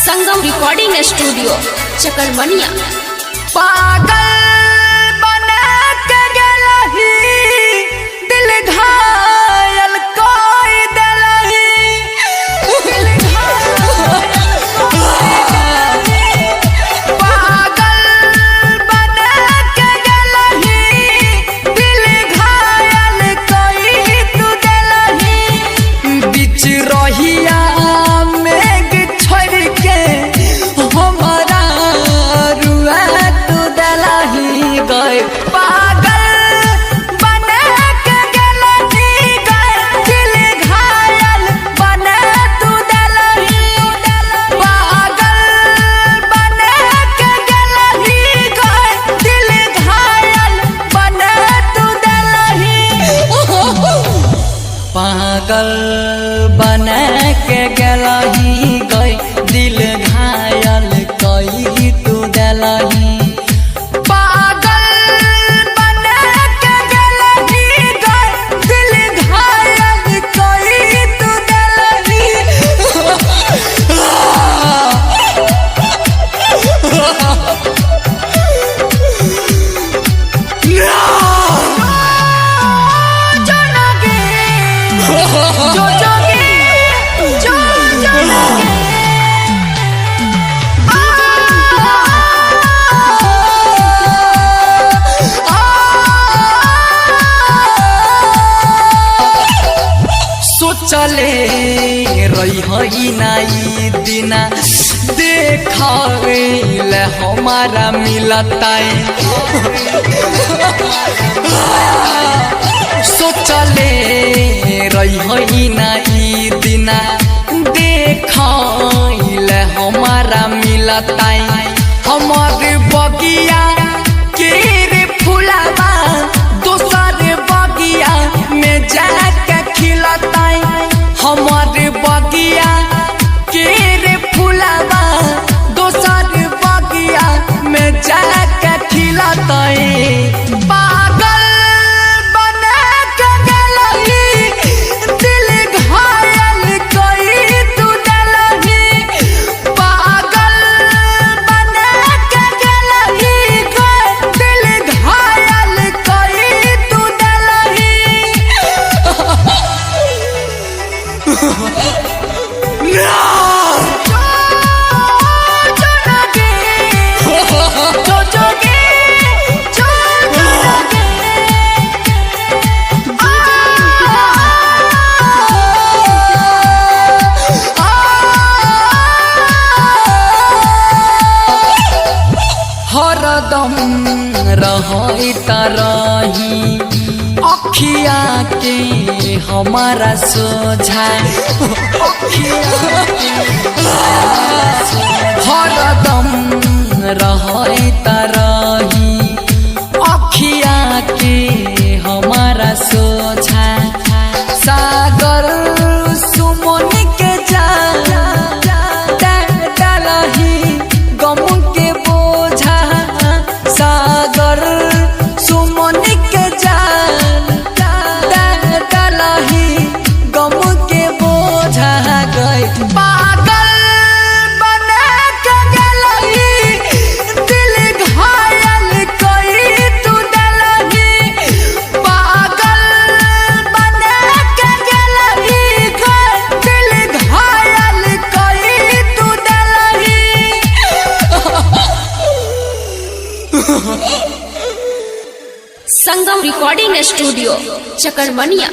संगम recording studio चकरमनिया। पागल बना के गेलही दिल घायल कोई देलही दिल पागल बना के गेलही दिल घायल कोई तू देलही बीच रहिया मेघ छोड़ के हमारा रुआ तू देलही गए पागल बना के गेलही गए दिल घायल बना तू देलही पागल बना के गेलही गए दिल घायल बना तू देलही पागल बना के गेलही गए दिल घायल कई तू देलही पागल बना के गेलही गए दिल घायल कई तू देलही चले रही हई नाई दिना देखावेल हमारा मिलता सोचले रही हई नाई दिना देखावेल हमारा मिलता हमार बगिया के रे फुलावा दोसर बगिया में जाके खिलता हमारे बगिया के रे फुलावा दोसर बगिया में जाके खिलता पागल बना के गेलही दिल घायल कई तू देलही पागल बना के गेलही दिल घायल कई तू देलही हरदम रही तरही अखिया के हमारा सोझा हरदम रही तरही अखिया के हमारा सोझा सागर सुमन के जा डालही गम के बोझा सागर सुमन के जान डालही गम के बोझा गए पागल बना के गेलही दिल घायल कई तू देलही पागल बना के गेलही दिल घायल कई तू देलही संगम रिकॉर्डिंग स्टूडियो चकरमनिया।